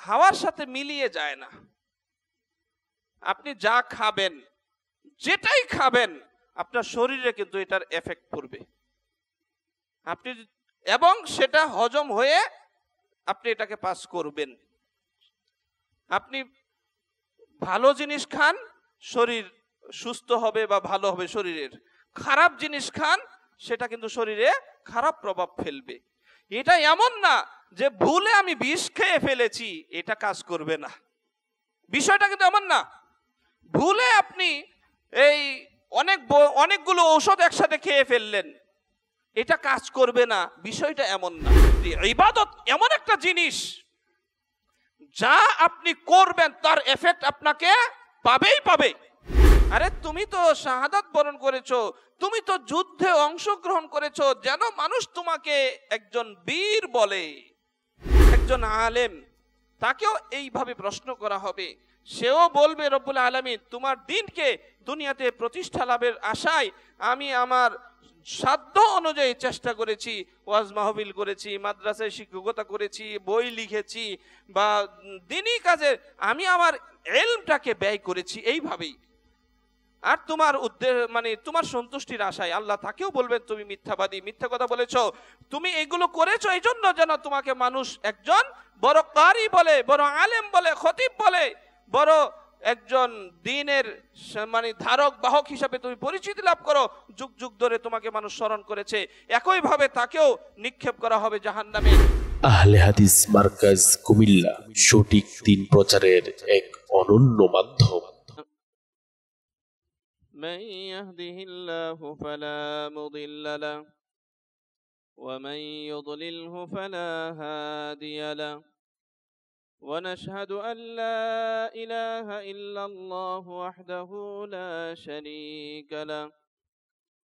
হাওয়ার সাথে মিলিয়ে যায় না। আপনি যা খাবেন, যেটাই খাবেন, আপনার শরীরে কিন্তু এটার এফেক্ট পড়বে। আপনি এবং সেটা হজম হয়ে আপনি এটাকে পাস করবেন। আপনি ভালো জিনিস খান, শরীর সুস্থ হবে বা ভালো হবে শরীরের। খারাপ জিনিস খান, সেটা কিন্তু শরীরে খারাপ প্রভাব ফেলবে। এটা এমন না যে ভুলে আমি বিষ খেয়ে ফেলেছি, এটা কাজ করবে না। বিষয়টা কিন্তু এমন না ভুলে আপনি এই অনেকগুলো ঔষধ একসাথে খেয়ে ফেললেন, এটা কাজ করবে না, বিষয়টা এমন না। ইবাদত এমন একটা জিনিস যা আপনি করবেন তার এফেক্ট আপনাকে পাবেই পাবে। আরে তুমি তো শাহাদাত বরণ করেছো, তুমি তো যুদ্ধে অংশগ্রহণ করেছো, যেন মানুষ তোমাকে একজন বীর বলে। একজন আলেম, তাকেও এইভাবে প্রশ্ন করা হবে, সেও বলবে রব্বুল আলামিন তোমার দ্বীনকে দুনিয়াতে প্রতিষ্ঠা লাভের আশায় আমি আমার সাধ্য অনুযায়ী চেষ্টা করেছি, ওয়াজ মাহফিল করেছি, মাদ্রাসায় শিক্ষকতা করেছি, বই লিখেছি, বা দ্বীনি কাজে আমি আমার ইলমটাকে ব্যয় করেছি এইভাবেই। আর তোমার উদ্দেশ্য মানে তোমার সন্তুষ্টির আশায়, আল্লাহ তাকেও বলবেন তুমি মিথ্যাবাদী, মিথ্যা কথা বলেছো, তুমি এগুলো করেছো এই জন্য যেন তোমাকে মানুষ একজন বড় কারি বলে, বড় আলেম বলে, খতিব বলে, বড় একজন দ্বীনের মানে ধারক বাহক হিসাবে তুমি পরিচিতি লাভ করো। যুগ যুগ ধরে তোমাকে মানুষ স্মরণ করেছে, একইভাবে তাকেও নিক্ষেপ করা হবে জাহান্নামে। আহলে হাদিস মার্কাজ কুমিল্লা সঠিক দ্বীন প্রচারের এক অনন্য মাধ্যম। من يهده الله فلا مضل له ومن يضلله فلا هادي له ونشهد أن لا إله إلا الله وحده لا شريك له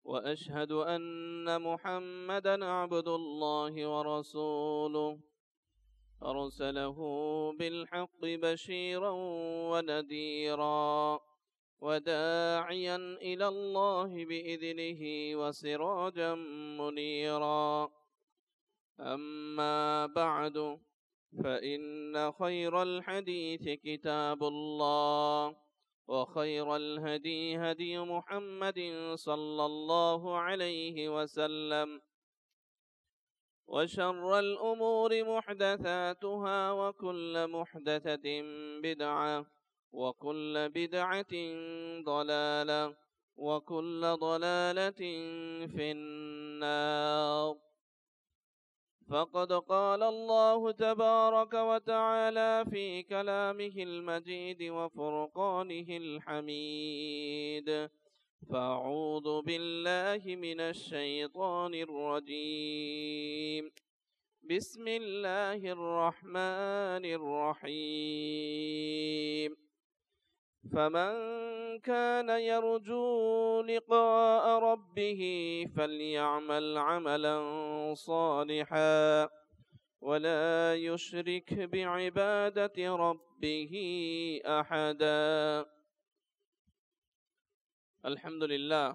وأشهد أن محمدا عبد الله ورسوله أرسله بالحق بشيرا ونذيرا وداعيا إلى الله بإذنه وسراجا منيرا أما بعد فإن خير الحديث كتاب الله وخير الهدي هدي محمد صلى الله عليه وسلم وشر الأمور محدثاتها وكل محدثة بدعة وكل بدعة ضلالة وكل ضلالة في النار. فقد قال الله تبارك وتعالى في كلامه المجيد وفرقانه الحميد: فأعوذ بالله من الشيطان الرجيم. بسم الله الرحمن الرحيم. فمن كان يرجو لقاء ربه فليعمل عملا صالحا ولا يشرك بعبادة ربه أحدا. আলহামদুলিল্লাহ,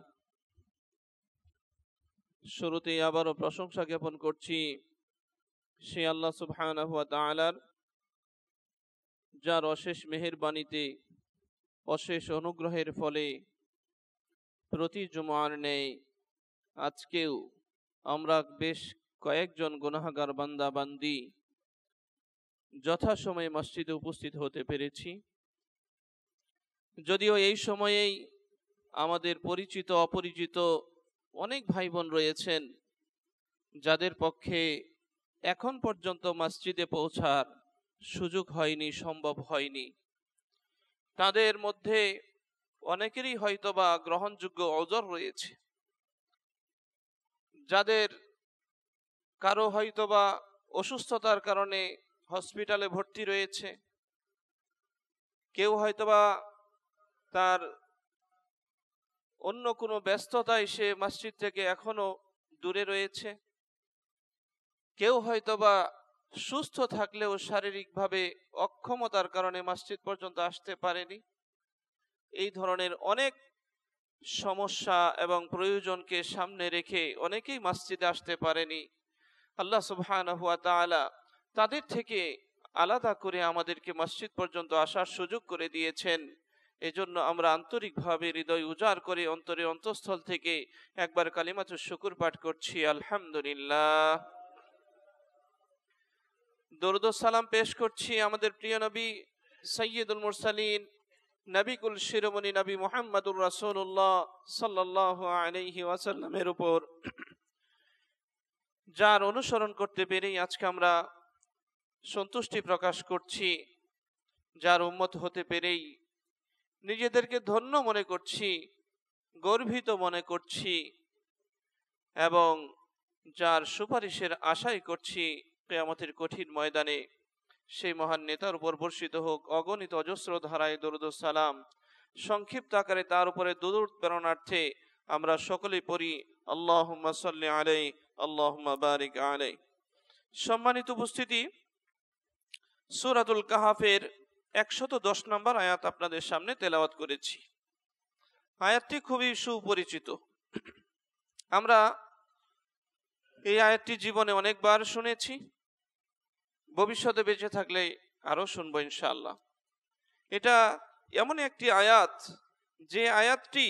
শুরুতে আবারও প্রশংসা জ্ঞাপন করছি সে আল্লাহ সুবহানাহু ওয়া তাআলার, যার অশেষ মেহেরবানিতে, অশেষ অনুগ্রহের ফলে প্রতি জুমার ন্যায় আজকেও আমরা বেশ কয়েকজন গুনাহগার বান্দা বান্দি যথাসময়ে মসজিদে উপস্থিত হতে পেরেছি। যদিও এই সময়েই আমাদের পরিচিত অপরিচিত অনেক ভাই বোন রয়েছেন যাদের পক্ষে এখন পর্যন্ত মসজিদে পৌঁছার সুযোগ হয়নি, সম্ভব হয়নি। তাদের মধ্যে অনেকেরই হয়তোবা গ্রহণযোগ্য ওযর রয়েছে, যাদের কারো হয়তোবা অসুস্থতার কারণে হসপিটালে ভর্তি রয়েছে, কেউ হয়তোবা তার অন্য কোনো ব্যস্ততায় সে মসজিদ থেকে এখনো দূরে রয়েছে, কেউ হয়তোবা সুস্থ থাকলেও শারীরিকভাবে অক্ষমতার কারণে মসজিদ পর্যন্ত আসতে পারেনি। এই ধরনের অনেক সমস্যা এবং প্রয়োজনকে সামনে রেখে অনেকেই মসজিদে আসতে পারেনি। আল্লাহ সুবহানাহু ওয়া তাআলা তাদের থেকে আলাদা করে আমাদেরকে মসজিদ পর্যন্ত আসার সুযোগ করে দিয়েছেন। এজন্য আমরা আন্তরিকভাবে হৃদয় উজাড় করে অন্তরে অন্তঃস্থল থেকে একবার কালিমাতুশ শুকর পাঠ করছি, আলহামদুলিল্লাহ। দরুদ ও সালাম পেশ করছি আমাদের প্রিয় নবী সাইয়্যিদুল মুরসালিন নবিকুল শিরোমণি নবী মুহাম্মদুর রাসূলুল্লাহ সাল্লাল্লাহু আলাইহি ওয়াসাল্লামের উপর, যার অনুসরণ করতে পেরেই আজকে আমরা সন্তুষ্টি প্রকাশ করছি, যার উম্মত হতে পেরেই নিজেদেরকে ধন্য মনে করছি, গর্বিত মনে করছি এবং যার সুপারিশের আশাই করছি কিয়ামতের কঠিন ময়দানে সেই মহান নেতার উপর বর্ষিত হোক অগণিত অজস্র ধারায় দরুদ ও সালাম। সংক্ষিপ্ত আকারে তার উপরে দরুদ প্রেরণার্থে আমরা সকলেই পড়ি, আল্লাহুম্মা সাল্লি আলাইহি আল্লাহুম্মা বারিক আলাইহি। সম্মানিত উপস্থিতি, সূরাতুল কাহাফের 110 নম্বর আয়াত আপনাদের সামনে তেলাওয়াত করেছি। আয়াতটি খুবই সুপরিচিত। আমরা এই আয়াতটি জীবনে অনেকবার শুনেছি, ভবিষ্যতে বেঁচে থাকলে আরো শুনবো ইনশাআল্লাহ। এটা এমন একটি আয়াত যে আয়াতটি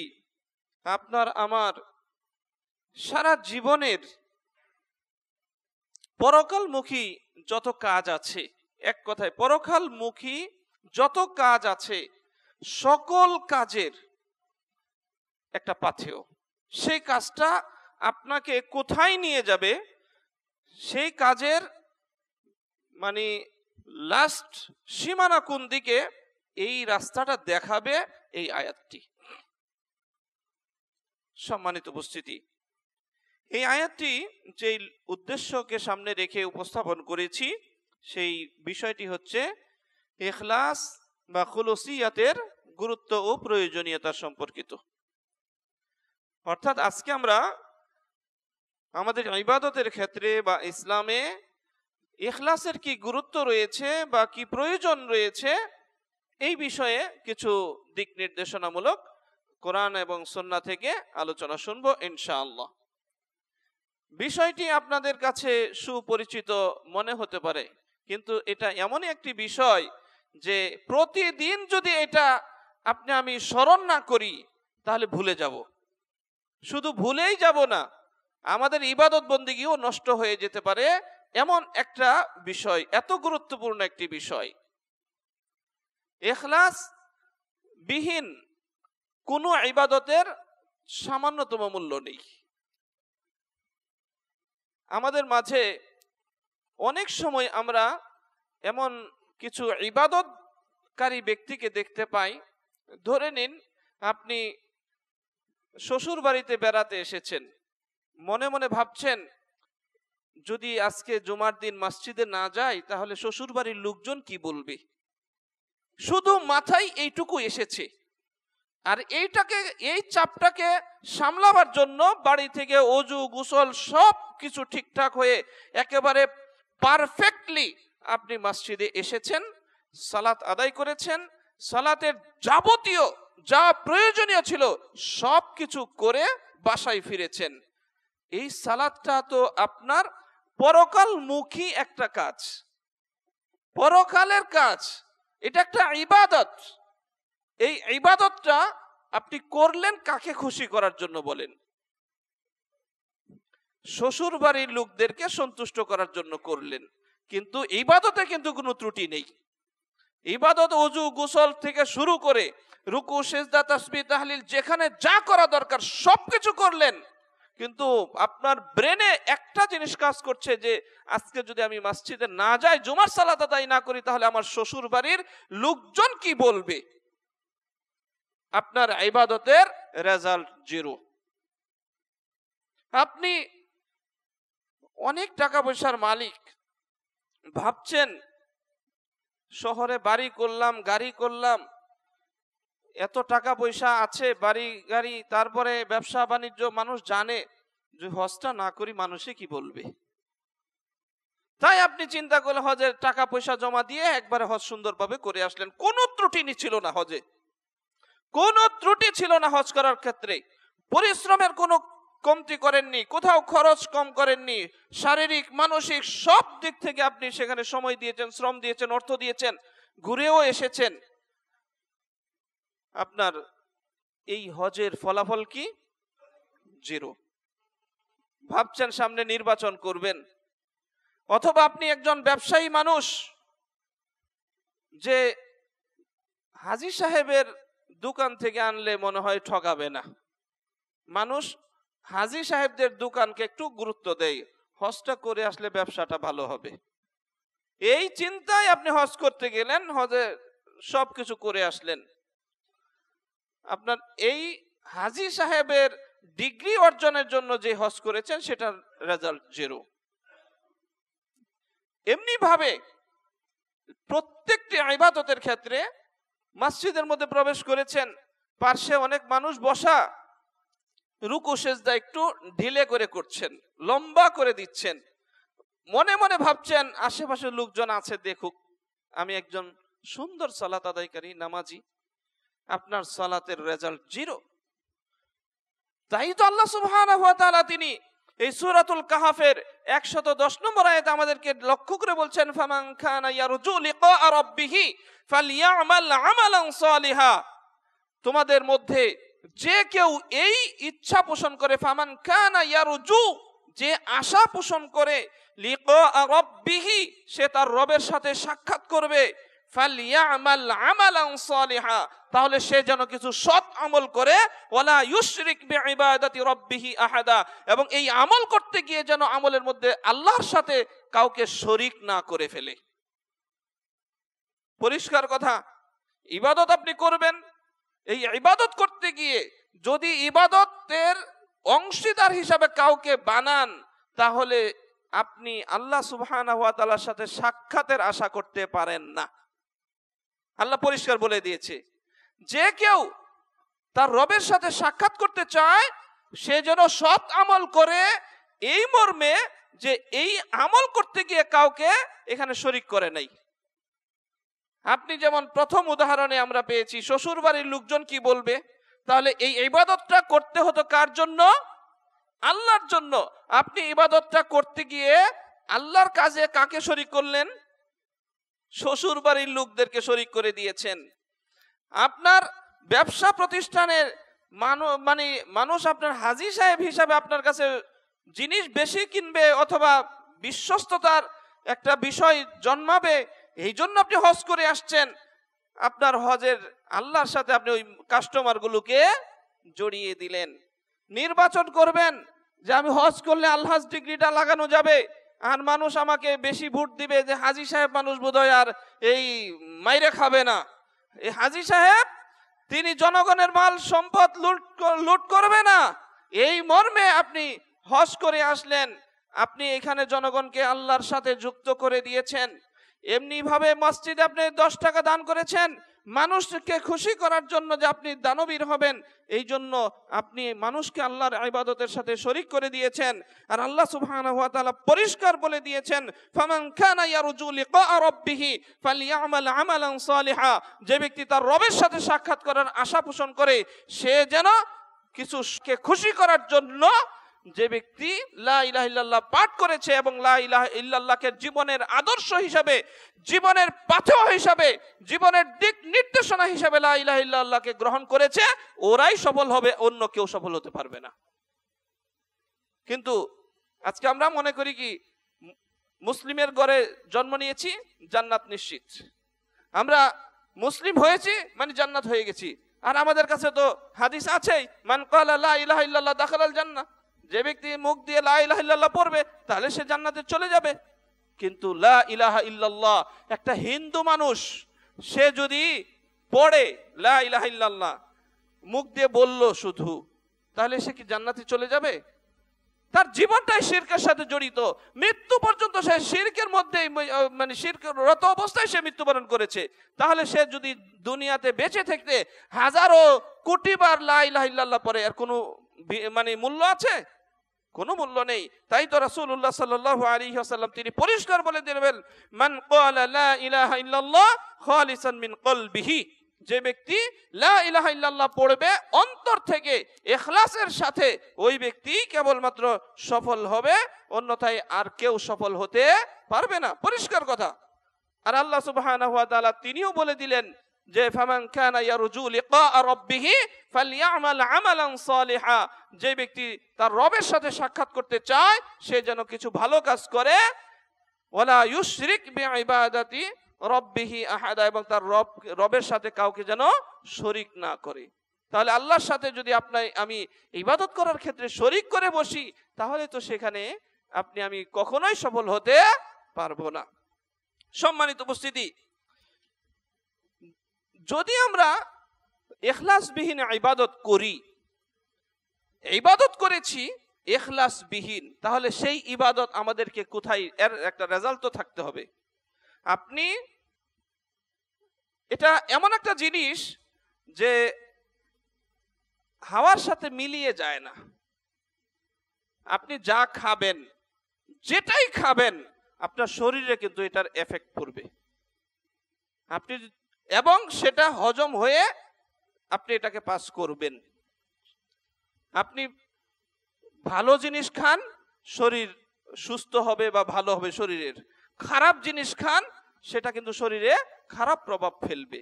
আপনার আমার সারা জীবনের পরকালমুখী যত কাজ আছে, এক কথায় পরকালমুখী যত কাজ আছে সকল কাজের একটা পাথেয়। সেই কাজটা আপনাকে কোথায় নিয়ে যাবে, সেই কাজের মানে লাস্ট সীমানা কোন দিকে, এই রাস্তাটা দেখাবে এই আয়াতটি। সম্মানিত উপস্থিতি, এই আয়াতটি যে উদ্দেশ্যকে সামনে রেখে উপস্থাপন করেছি সেই বিষয়টি হচ্ছে ইখলাস বা খুলুসিয়াতের গুরুত্ব ও প্রয়োজনীয়তা সম্পর্কিত। অর্থাৎ আজকে আমরা আমাদের ইবাদতের ক্ষেত্রে বা ইসলামে ইখলাসের কি গুরুত্ব রয়েছে বা কি প্রয়োজন রয়েছে এই বিষয়ে কিছু দিক নির্দেশনামূলক কোরআন এবং সুন্নাহ থেকে আলোচনা শুনবো ইনশাআল্লাহ। বিষয়টি আপনাদের কাছে সুপরিচিত মনে হতে পারে, কিন্তু এটা এমন একটি বিষয় যে প্রতিদিন যদি এটা আমি স্মরণ না করি তাহলে ভুলে যাব। শুধু ভুলেই যাব না, আমাদের ইবাদত বন্দেগীও নষ্ট হয়ে যেতে পারে, এমন একটা বিষয়, এত গুরুত্বপূর্ণ একটি বিষয়। ইখলাস বিহীন কোনো ইবাদতের সামান্যতম মূল্য নেই। আমাদের মাঝে অনেক সময় আমরা এমন কিছু ইবাদতকারী ব্যক্তিকে দেখতে পাই। ধরে নিন আপনি শ্বশুর বাড়িতে বেড়াতে এসেছেন, মনে মনে ভাবছেন যদি আজকে জুমার দিন মসজিদে না যাই তাহলে শ্বশুর বাড়ির লোকজন কি বলবে। শুধু মাথায় এইটুকু এসেছে, আর এই চাপটাকে সামলাবার জন্য বাড়ি থেকে অজু গোসল সব কিছু ঠিকঠাক হয়ে একেবারে পারফেক্টলি আপনি মসজিদে এসেছেন, সালাত আদায় করেছেন, সালাতের যাবতীয় যা প্রয়োজনীয় ছিল সব কিছু করে বাসায় ফিরেছেন। এই সালাতটা তো আপনার পরকালমুখী একটা কাজ, পরকালের কাজ, এটা একটা ইবাদত। এই ইবাদতটা আপনি করলেন কাকে খুশি করার জন্য বলেন? শ্বশুর বাড়ির লোকদেরকে সন্তুষ্ট করার জন্য করলেন, কিন্তু ইবাদতে কিন্তু কোনো ত্রুটি নেই। ইবাদত ওযু গোসল থেকে শুরু করে রুকু সিজদা তাসবিহ তাহলিল যেখানে যা করা দরকার সবকিছু করলেন, কিন্তু আপনার ব্রেনে একটা জিনিস কাজ করছে যে আজকে যদি আমি মসজিদে না যাই, জুমার সালাত আদায় না করি, তাহলে আমার শ্বশুর বাড়ির লোকজন কি বলবে। আপনার ইবাদতের রেজাল্ট জিরো। আপনি অনেক টাকা পয়সার মালিক, ভাবছেন শহরে বাড়ি করলাম, গাড়ি করলাম, এত টাকা পয়সা আছে, বাড়ি গাড়ি, তারপরে ব্যবসা বাণিজ্য, মানুষ জানে যে হজটা না করি মানুষে কি বলবে। তাই আপনি চিন্তা করলে হজের টাকা পয়সা জমা দিয়ে একবারে হজ সুন্দরভাবে করে আসলেন। কোনো ত্রুটি ছিল না হজে, কোনো ত্রুটি ছিল না হজ করার ক্ষেত্রে, পরিশ্রমের কোনো কমতি করেননি, কোথাও খরচ কম করেননি, শারীরিক মানসিক সব দিক থেকে আপনি সেখানে সময় দিয়েছেন, শ্রম দিয়েছেন, অর্থ দিয়েছেন, ঘুরেও এসেছেন। আপনার এই হজের ফলাফল কি? জিরো। ভাবছেন সামনে নির্বাচন করবেন, অথবা আপনি একজন ব্যবসায়ী মানুষ যে হাজী সাহেবের দোকান থেকে আনলে মনে হয় ঠকাবে না, মানুষ হাজী সাহেবদের দোকানকে একটু গুরুত্ব দেয়, হজটা করে আসলে ব্যবসাটা ভালো হবে, এই চিন্তায় আপনি হজ করতে গেলেন, হজে সবকিছু করে আসলেন। আপনার এই হাজী সাহেবের ডিগ্রি অর্জনের জন্য যে হজ করেছেন সেটার রেজাল্ট জিরো। এমনি ভাবে প্রত্যেকটি ইবাদতের ক্ষেত্রে মসজিদের মধ্যে প্রবেশ করেছেন, পার্শ্বে অনেক মানুষ বসা, রুকু সেজদা একটু ঢিলে করে করছেন, লম্বা করে দিচ্ছেন, মনে মনে ভাবছেন আশেপাশে লোকজন আছে দেখুক, আমি একজন সুন্দর সালাত আদায়কারী নামাজি। আপনার সালাতের রেজাল্ট জিরো। তাই তো আল্লাহ সুবহানাহু ওয়া তাআলা তিনি এই সূরাতুল কাহফের 110 নম্বর আয়াতে আমাদেরকে লক্ষ্য করে বলছেন, ফামান কানা ইয়ারজু লিকা রাব্বিহি ফালইয়ামাল আমালান সালিহা। তোমাদের মধ্যে যে কেউ এই ইচ্ছা পোষণ করে, ফামান কানা ইয়ারজু, যে আশা পোষণ করে, লিকা রাব্বিহি, সে তার রবের সাথে সাক্ষাৎ করবে, ফালইয়ামাল আমালান সালিহা, তাহলে সে যেন কিছু সৎ আমল করে, ওয়ালা ইউশরিক বিইবাদাতি রাব্বিহি আহাদা, এবং এই আমল করতে গিয়ে যেন আমলের মধ্যে আল্লাহর সাথে কাউকে শরীক না করে ফেলে। পরিষ্কার কথা, ইবাদত আপনি করবেন, এই ইবাদত করতে গিয়ে যদি ইবাদতের অংশীদার হিসাবে কাউকে বানান, তাহলে আপনি আল্লাহ সুবহানাহু ওয়া তাআলার সাথে সাক্ষাতের আশা করতে পারেন না। আল্লাহ পরিষ্কার বলে দিয়েছে, যে কেউ তার রবের সাথে সাক্ষাৎ করতে চায় সে যেন সৎ আমল করে, এই মর্মে যে এই আমল করতে গিয়ে কাউকে এখানে শরীক করে নাই। আপনি যেমন প্রথম উদাহরণে আমরা পেয়েছি, শ্বশুর বাড়ির লোকজন কি বলবে, তাহলে এই ইবাদতটা করতে হতো কার জন্য? আল্লাহর জন্য। আপনি ইবাদতটা করতে গিয়ে আল্লাহর কাজে কাকে শরীক করলেন? শ্বশুর বাড়ির লোকদেরকে শরীক করে দিয়েছেন। আপনার ব্যবসা প্রতিষ্ঠানের মানুষ আপনার হাজী সাহেব হিসাবে আপনার কাছে জিনিস বেশি কিনবে, অথবা বিশ্বস্ততার একটা বিষয় জন্মাবে, এই জন্য আপনি হজ করে আসছেন। আপনার হজের আল্লাহর সাথে আপনি ওই কাস্টমারগুলোকে জড়িয়ে দিলেন। নির্বাচন করবেন যে আমি হজ করলে আলহাজ ডিগ্রিটা লাগানো যাবে, আর মানুষ আমাকে বেশি ভোট দিবে, যে হাজী সাহেব মানুষ বোধহয় আর এই মাইরে খাবে না। এই হাজী সাহেব তিনি জনগণের মাল সম্পদ লুট করবে না, এই মর্মে আপনি হজ করে আসলেন। আপনি এখানে জনগণকে আল্লাহর সাথে যুক্ত করে দিয়েছেন। এমনি ভাবে মসজিদে আপনি 10 টাকা দান করেছেন, মানুষকে খুশি করার জন্য যে আপনি দানবীর হবেন, এই জন্য আপনি মানুষকে আল্লাহর ইবাদতের সাথে শরীক করে দিয়েছেন। আর আল্লাহ সুবহানাহু ওয়া তাআলা পরিষ্কার বলে দিয়েছেন, ফামান কানা ইয়ারজু লিকা রাব্বিহি ফালইয়ামাল আমালান সালিহা, যে ব্যক্তি তার রবের সাথে সাক্ষাৎ করার আশা পোষণ করে, সে যেন কিছুকে খুশি করার জন্য, যে ব্যক্তি লা ইলাহা ইল্লাল্লাহ পাঠ করেছে এবং লা ইলাহা ইল্লাল্লাহকে জীবনের আদর্শ হিসাবে, জীবনের পাথেয় হিসাবে, জীবনের দিক নির্দেশনা হিসাবে লা ইলাহা ইল্লাল্লাহকে গ্রহণ করেছে, ওরাই সফল হবে, অন্য কেউ সফল হতে পারবে না। কিন্তু আজকে আমরা মনে করি কি, মুসলিমের ঘরে জন্ম নিয়েছি, জান্নাত নিশ্চিত, আমরা মুসলিম হয়েছি মানে জান্নাত হয়ে গেছি। আর আমাদের কাছে তো হাদিস আছেই, মান ক্বালা লা ইলাহা ইল্লাল্লাহ দাখালাল জান্নাহ, যে ব্যক্তি মুখ দিয়ে লা ইলাহা ইল্লাল্লাহ পড়বে তাহলে সে জান্নাতে চলে যাবে। কিন্তু লা ইলাহা ইল্লাল্লাহ একটা হিন্দু মানুষ সে যদি পড়ে লা ইলাহা ইল্লাল্লাহ, মুখ দিয়ে বলল শুধু, তাহলে সে কি জান্নাতে চলে যাবে? তার জীবনটাই শিরকের সাথে জড়িত, মৃত্যু পর্যন্ত সে শিরকের মধ্যে মানে শিরকরত অবস্থায় সে মৃত্যুবরণ করেছে। তাহলে সে যদি দুনিয়াতে বেঁচে থাকতে হাজারো কোটি বার লা ইলাহা ইল্লাল্লাহ পড়ে, আর কোনো মানে মূল্য আছে? কোনো মূল্য নেই। তাই তো রাসূলুল্লাহ সাল্লাল্লাহু আলাইহি ওয়াসাল্লাম তিনি পরিষ্কার বলে দিলেন, মান ক্বালা লা ইলাহা ইল্লাল্লাহ খালিসান মিন কলবিহি, যে ব্যক্তি লা ইলাহা ইল্লাল্লাহ পড়বে অন্তর থেকে ইখলাসের সাথে, ওই ব্যক্তি কেবলমাত্র সফল হবে, অন্যথায় আর কেউ সফল হতে পারবে না। পরিষ্কার কথা। আর আল্লাহ সুবহানাহু ওয়া তাআলা তিনিও বলে দিলেন যে ফামান কানা ইয়ারজু লিকা রাব্বিহ ফালইআমাল আমালান সালিহা, যে ব্যক্তি তার রবের সাথে সাক্ষাৎ করতে চায় সে যেন কিছু ভালো কাজ করে, ওয়ালা ইউশরিক বিইবাদাতি রাব্বিহ আহাদা, এবং তার রবের সাথে কাউকে যেন শরীক না করে। তাহলে আল্লাহর সাথে যদি আমি ইবাদত করার ক্ষেত্রে শরীক করে বসি, তাহলে তো সেখানে আমি কখনোই সফল হতে পারবো না। সম্মানিত উপস্থিতি, যদি আমরা ইখলাসবিহীন ইবাদত করি, ইবাদত করেছি ইখলাসবিহীন, তাহলে সেই ইবাদত আমাদেরকে কোথায়, এর একটা রেজাল্ট তো থাকতে হবে। এটা এমন একটা জিনিস যে হাওয়ার সাথে মিলিয়ে যায় না। আপনি যা খাবেন, যেটাই খাবেন, আপনার শরীরে কিন্তু এটার এফেক্ট পড়বে, এবং সেটা হজম হয়ে আপনি এটাকে পাস করবেন। আপনি ভালো জিনিস খান, শরীর সুস্থ হবে বা ভালো হবে শরীরের। খারাপ জিনিস খান, সেটা কিন্তু শরীরে খারাপ প্রভাব ফেলবে।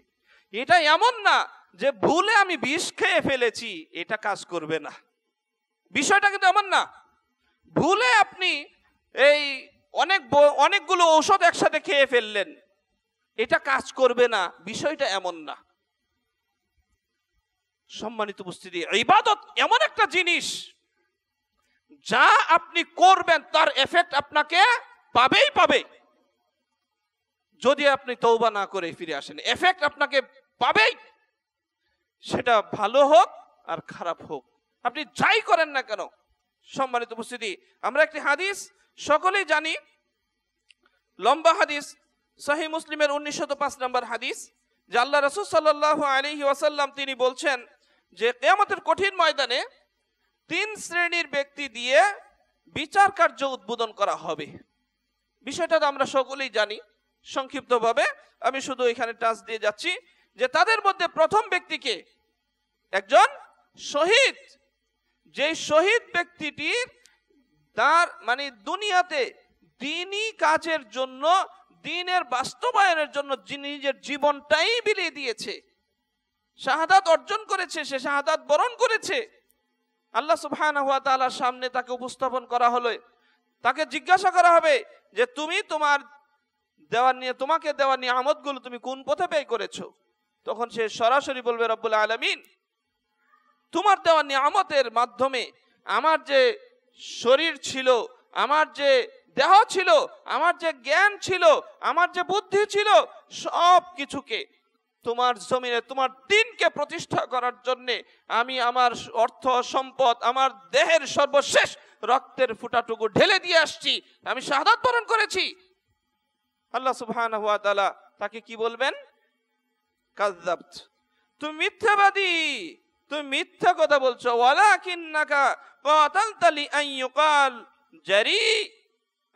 এটা এমন না যে ভুলে আমি বিষ খেয়ে ফেলেছি, এটা কাজ করবে না। বিষয়টা কিন্তু এমন না। ভুলে আপনি এই অনেকগুলো ঔষধ একসাথে খেয়ে ফেললেন, এটা কাজ করবে না, বিষয়টা এমন না। সম্মানিত উপস্থিতি, ইবাদত এমন একটা জিনিস যা আপনি করবেন তার এফেক্ট আপনাকে পাবেই পাবে। যদি আপনি তওবা না করে ফিরে আসেন, এফেক্ট আপনাকে পাবেই, সেটা ভালো হোক আর খারাপ হোক, আপনি যাই করেন না কেন। সম্মানিত উপস্থিতি, আমরা একটি হাদিস সকলেই জানি, লম্বা হাদিস, সহিহ মুসলিমের 1905 নম্বর হাদিস, যে আল্লাহ রাসূল সাল্লাল্লাহু আলাইহি ওয়াসাল্লাম তিনি বলছেন যে কিয়ামতের কঠিন ময়দানে 3 শ্রেণীর ব্যক্তি দিয়ে বিচার কার্য উদ্বোধন করা হবে। বিষয়টা আমরা সকলেই জানি। সংক্ষিপ্তভাবে আমি শুধু এখানে টাচ দিয়ে যাচ্ছি যে তাদের মধ্যে প্রথম ব্যক্তিকে একজন শহীদ, যে শহীদ ব্যক্তিটির তার দুনিয়াতে দ্বীনি কাজের জন্য, দ্বীনের বাস্তবায়নের জন্য নিজের জীবনটাই বিলিয়ে দিয়েছে, শাহাদাত অর্জন করেছে, সে শাহাদাত বরণ করেছে। আল্লাহ সুবহানাহু ওয়া তাআলার সামনে তাকে উপস্থাপন করা হলো, তাকে জিজ্ঞাসা করা হবে যে তুমি তোমাকে দেওয়া নিয়ামতগুলো তুমি কোন পথে ব্যয় করেছো? তখন সে সরাসরি বলবে, রব্বুল আলামিন, তোমার দেওয়া নিয়ামতের মাধ্যমে আমার যে শরীর ছিল, আমার যে দেহ ছিল, আমার যে জ্ঞান ছিল, আমার যে বুদ্ধি ছিল, সব কিছুকে তোমার জমিনে তোমার দ্বীনকে প্রতিষ্ঠা করার জন্য আমি আমার অর্থ সম্পদ, আমার দেহের সর্বশেষ রক্তের ফোঁটাটুকু ঢেলে দিয়ে আসছি, আমি শাহাদাত বরণ করেছি। আল্লাহ সুবহানাহু ওয়া তাআলা তাকে কি বলবেন? কাযযাবত, তুমি মিথ্যাবাদী, তুমি মিথ্যা কথা বলছো। ওয়ালাকিন্নাকা কাতালতা লিআন ইউকাল জারি,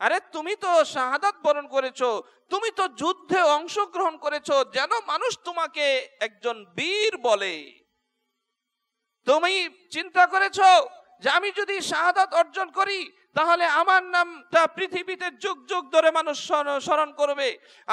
আরে তুমি তো শাহাদাত বরণ করেছো, তুমি তো যুদ্ধে অংশগ্রহণ করেছো যেন মানুষ তোমাকে একজন বীর বলে। তুমি চিন্তা করেছো যে আমি যদি শাহাদাত অর্জন করি তাহলে আমার নামটা পৃথিবীতে যুগ যুগ ধরে মানুষ স্মরণ করবে,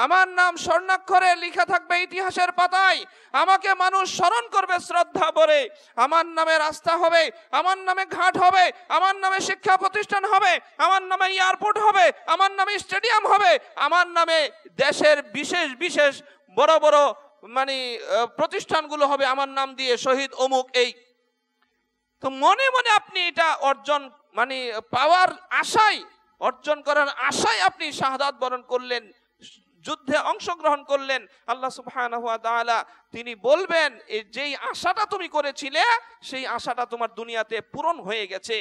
আমার নাম স্বর্ণাক্ষরে লেখা থাকবে ইতিহাসের পাতায়, আমাকে মানুষ স্মরণ করবে শ্রদ্ধা ভরে, আমার নামে রাস্তা হবে, আমার নামে ঘাট হবে, আমার নামে শিক্ষা প্রতিষ্ঠান হবে, আমার নামে এয়ারপোর্ট হবে, আমার নামে স্টেডিয়াম হবে, আমার নামে দেশের বিশেষ বিশেষ বড় বড় প্রতিষ্ঠানগুলো হবে আমার নাম দিয়ে, শহীদ অমুক। এই তো মনে মনে আপনি এটা অর্জন পাওয়ার আশায়, অর্জন করার আশায় আপনি শাহাদাত বরণ করলেন, যুদ্ধে অংশগ্রহণ করলেন। আল্লাহ সুবহানাহু ওয়া তাআলা তিনি বলবেন, এই যেই আশাটা তুমি করেছিলে সেই আশাটা তোমার দুনিয়াতে পূরণ হয়ে গেছে।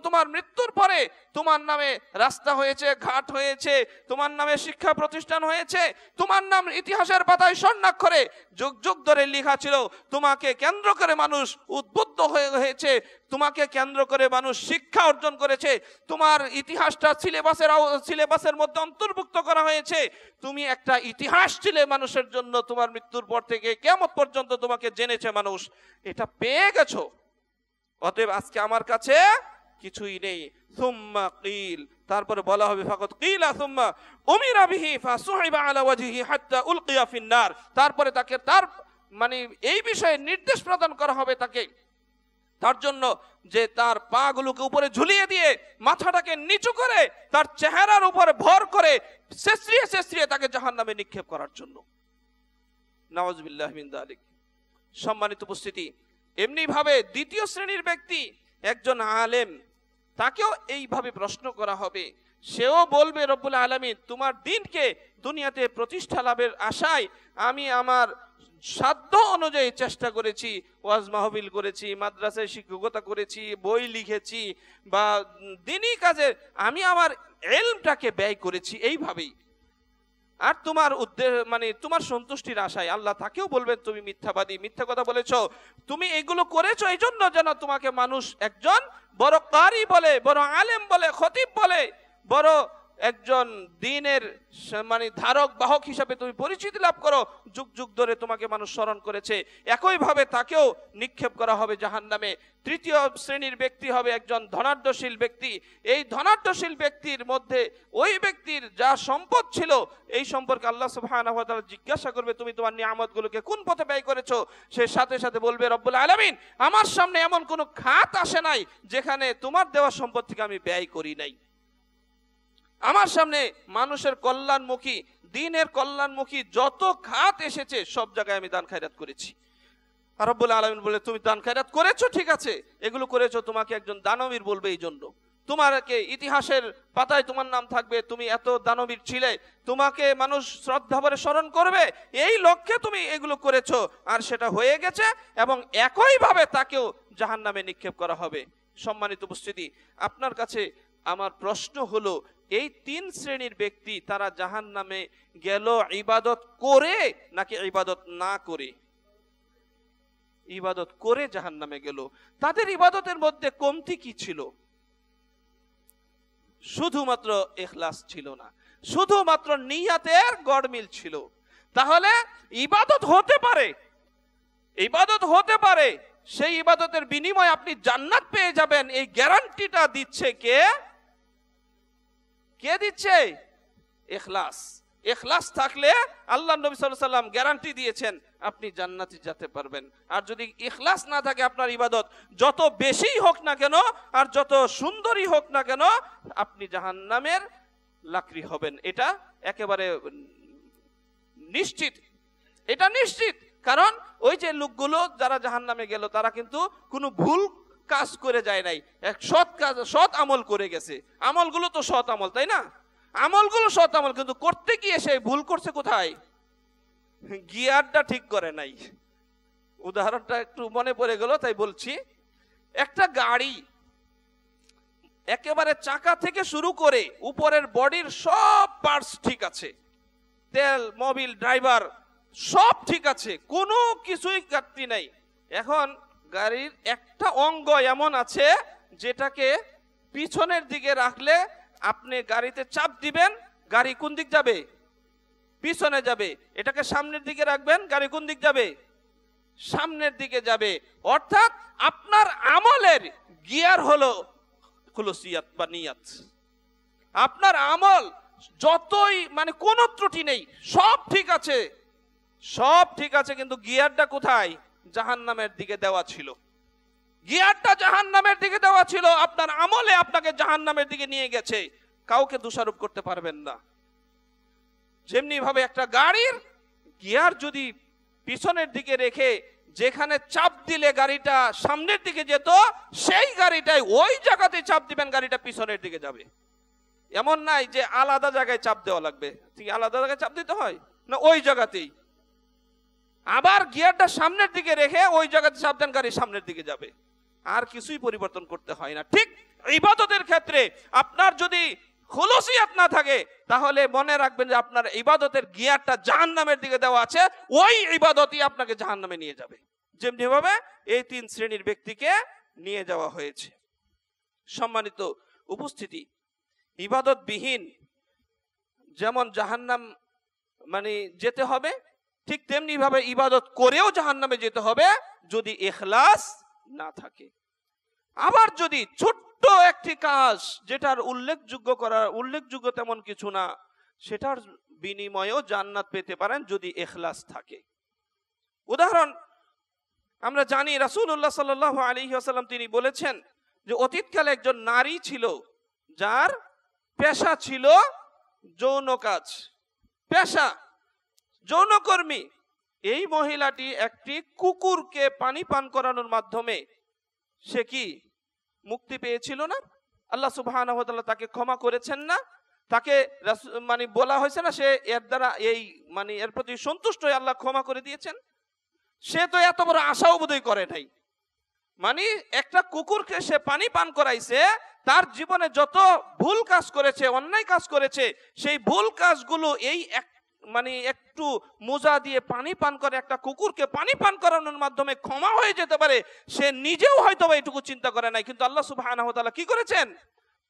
তোমার মৃত্যুর পরে তোমার নামে রাস্তা হয়েছে, ঘাট হয়েছে, তোমার নামে শিক্ষা প্রতিষ্ঠান হয়েছে, তোমার নাম ইতিহাসের পাতায় স্বর্ণাক্ষরে যুগ যুগ ধরে লেখা ছিল, তোমাকে কেন্দ্র করে মানুষ উদ্বুদ্ধ হয়েছে, তোমাকে কেন্দ্র করে মানুষ শিক্ষা অর্জন করেছে, তোমার ইতিহাসটা সিলেবাসের মধ্যে অন্তর্ভুক্ত করা হয়েছে, তুমি একটা ইতিহাস ছিলে মানুষের জন্য, তোমার মৃত্যুর পর থেকে কিয়ামত পর্যন্ত তোমাকে জেনেছে মানুষ, এটা পেয়ে গেছো। অতএব আজকে আমার কাছে কিছুই নেই। সুম্মা কিল, তারপরে বলা হবে ফাকাত কিলা সুম্মা উমিরা বিহি ফাসুহিবা আলা ওয়াজহিহি হাত্তা উলকিয়া ফিন নার, তারপরে তাকে তার মানে এই বিষয়ে নির্দেশ প্রদান করা হবে তাকে, তার জন্য যে তার পা গুলোকে উপরে ঝুলিয়ে দিয়ে মাথাটাকে নিচু করে তার চেহারার উপরে ভর করে শেষরিয়ে শেষরিয়ে তাকে জাহান্নামে নিক্ষেপ করার জন্য। নাউযুবিল্লাহ মিন যালিক। সম্মানিত উপস্থিতি, এমনি ভাবে দ্বিতীয় শ্রেণীর ব্যক্তি একজন আলেম, তাকেও এইভাবে প্রশ্ন করা হবে। সেও বলবে রব্বুল আলামিন তোমার দ্বীনকে দুনিয়াতে প্রতিষ্ঠা লাভের আশায় আমি আমার সাধ্য অনুযায়ী চেষ্টা করেছি, ওয়াজ মাহফিল করেছি, মাদ্রাসায় শিক্ষকতা করেছি, বই লিখেছি, বা দ্বীনি কাজে আমি আমার ইলমটাকে ব্যয় করেছি এইভাবেই। আর তোমার উদ্দেশ্য মানে তোমার সন্তুষ্টির আশায়, আল্লাহ তাকেও বলবেন তুমি মিথ্যাবাদী, মিথ্যা কথা বলেছো, তুমি এগুলো করেছো এই জন্য যেন তোমাকে মানুষ একজন বড় কারি বলে, বড় আলেম বলে, খতিব বলে, বড় একজন দ্বীনের মানে ধারক বাহক হিসাবে তুমি পরিচিতি লাভ করো, যুগ যুগ ধরে তোমাকে মানুষ স্মরণ করেছে। একইভাবে তাকেও নিক্ষেপ করা হবে জাহান্নামে। তৃতীয় শ্রেণীর ব্যক্তি হবে একজন ধনাঢ্যশীল ব্যক্তি। এই ধনাঢ্যশীল ব্যক্তির মধ্যে ওই ব্যক্তির যা সম্পদ ছিল এই সম্পর্কে আল্লাহ সুবহানাহু ওয়া তাআলা জিজ্ঞাসা করবে তুমি তোমার নিয়ামতগুলোকে কোন পথে ব্যয় করেছো। সে সাথে সাথে বলবে রব্বুল আলামিন আমার সামনে এমন কোনো খাত আসে নাই যেখানে তোমার দেওয়া সম্পদ থেকে আমি ব্যয় করি নাই। আমার সামনে মানুষের কল্যাণমুখী, দ্বীনের কল্যাণমুখী যত খাত এসেছে সব জায়গায় আমি দান খায়রাত করেছি। আর রব্বুল আলামিন বলে তুমি দান খায়রাত করেছো ঠিক আছে, এগুলো করেছো, তোমাকে একজন দানবীর বলবে এই জন্য, তোমাকে ইতিহাসের পাতায় তোমার নাম থাকবে, তুমি এত দানবীর ছিলে, তোমাকে মানুষ শ্রদ্ধা ভরে স্মরণ করবে, এই লক্ষ্যে তুমি এগুলো করেছো। আর সেটা হয়ে গেছে এবং একইভাবে তাকেও জাহান্নামে নিক্ষেপ করা হবে। সম্মানিত উপস্থিতি, আপনার কাছে আমার প্রশ্ন হলো এই তিন শ্রেণীর ব্যক্তি তারা জাহান্নামে গেল ইবাদত করে নাকি ইবাদত না করে? ইবাদত করে জাহান্নামে গেল। তাদের ইবাদতের মধ্যে কমতি কি ছিল? শুধুমাত্র ইখলাস ছিল না, শুধুমাত্র নিয়াতের গড়মিল ছিল। তাহলে ইবাদত হতে পারে, ইবাদত হতে পারে, সেই ইবাদতের বিনিময়ে আপনি জান্নাত পেয়ে যাবেন, এই গ্যারান্টিটা দিচ্ছে কে? কে দিচ্ছে? ইখলাস। ইখলাস থাকলে আল্লাহ নবী সাল্লাল্লাহু আলাইহি ওয়াসাল্লাম গ্যারান্টি দিয়েছেন আপনি জান্নাতে যেতে পারবেন। আর যদি ইখলাস না থাকে আপনার ইবাদত যত বেশিই হোক না কেন আর যত সুন্দরই হোক না কেন আপনি জাহান্নামের লাকড়ি হবেন। এটা একেবারে নিশ্চিত, এটা নিশ্চিত। কারণ ওই যে লোকগুলো যারা জাহান্নামে গেল তারা কিন্তু কোনো ভুল কাজ করে যায় নাই, এক সৎ কাজ, সৎ আমল করে গেছে। আমলগুলো তো সৎ আমল, তাই না? আমলগুলো সৎ আমল, কিন্তু করতে গিয়ে সে ভুল করছে কোথায়? গিয়ারটা ঠিক করে নাই। উদাহরণটা একটু মনে পড়ে গেল তাই বলছি। একটা গাড়ি একেবারে চাকা থেকে শুরু করে উপরের বডির সব পার্টস ঠিক আছে, তেল, মোবিল, ড্রাইভার সব ঠিক আছে, কোনো কিছুই ঘাটতি নাই। এখন গাড়ির একটা অঙ্গ এমন আছে যেটাকে পিছনের দিকে রাখলে আপনি গাড়িতে চাপ দিবেন, গাড়ি কোন দিক যাবে? পিছনে যাবে। এটাকে সামনের দিকে রাখবেন, গাড়ি কোন দিক যাবে? সামনের দিকে যাবে। অর্থাৎ আপনার আমলের গিয়ার হলো খুলুসিয়াত বা নিয়াত। আপনার আমল যতই মানে কোনো ত্রুটি নেই, সব ঠিক আছে, সব ঠিক আছে, কিন্তু গিয়ারটা কোথায়? জাহান্নামের দিকে দেওয়া ছিল। গিয়ারটা জাহান্নামের দিকে দেওয়া ছিল, আপনার আমলে আপনাকে জাহান্নামের দিকে নিয়ে গেছে। কাউকে দোষারোপ করতে পারবেন না। যেমনি ভাবে একটা গাড়ির গিয়ার যদি পিছনের দিকে রেখে যেখানে চাপ দিলে গাড়িটা সামনের দিকে যেত, সেই গাড়িটাই ওই জায়গাতে চাপ দিবেন, গাড়িটা পিছনের দিকে যাবে। এমন নাই যে আলাদা জায়গায় চাপ দেওয়া লাগবে, ঠিক আলাদা জায়গায় চাপ দিতে হয় না, ওই জায়গাতেই। আবার গিয়ারটা সামনের দিকে রেখে ওই জায়গাতে চাপ দেন, গাড়ি সামনের দিকে যাবে। আর কিছুই পরিবর্তন করতে হয় না। ঠিক ইবাদতের ক্ষেত্রে আপনার যদি খুলুসিয়াত না থাকে তাহলে মনে রাখবেন যে আপনার ইবাদতের গিয়ারটা জাহান্নামের দিকে দেওয়া আছে, ওই ইবাদতই আপনাকে জাহান্নামে নিয়ে যাবে। যেমনি ভাবে এই তিন শ্রেণীর ব্যক্তিকে নিয়ে যাওয়া হয়েছে। সম্মানিত উপস্থিতি, ইবাদতবিহীন যেমন জাহান্নাম মানে যেতে হবে, ঠিক তেমনি ভাবে ইবাদত করেও জাহান্নামে যেতে হবে যদি ইখলাস না থাকে। আবার যদি ছোট্ট একটি কাজ যেটার উল্লেখযোগ্য তেমন কিছু না, সেটার বিনিময়েও জান্নাত পেতে পারেন যদি ইখলাস থাকে। উদাহরণ আমরা জানি রাসূলুল্লাহ সাল্লাল্লাহু আলাইহি ওয়াসাল্লাম তিনি বলেছেন যে অতীতকালে একজন নারী ছিল যার পেশা ছিল যৌন কাজ, পেশা যৌনকর্মী। এই মহিলাটি একটি কুকুরকে পানি পান করানোর মাধ্যমে সে কি মুক্তি পেয়েছিল না? আল্লাহ সুবহানাহু ওয়া তাআলা তাকে ক্ষমা করেছেন না? তাকে মানে বলা হয়েছে না সে এর দ্বারা এর প্রতি সন্তুষ্ট হয়ে আল্লাহ ক্ষমা করে দিয়েছেন? সে তো এত বড় আশাও বোধহয় করে নাই। মানে একটা কুকুরকে সে পানি পান করাইছে, তার জীবনে যত ভুল কাজ করেছে, অন্যায় কাজ করেছে, সেই ভুল কাজগুলো এই একটু মোজা দিয়ে পানি পান করে একটা কুকুরকে পানি পান করানোর মাধ্যমে ক্ষমা হয়ে যেতে পারে, সে নিজেও হয়তো এটুকু চিন্তা করে নাই। কিন্তু আল্লাহ সুবহানাহু ওয়া তাআলা কি করেছেন?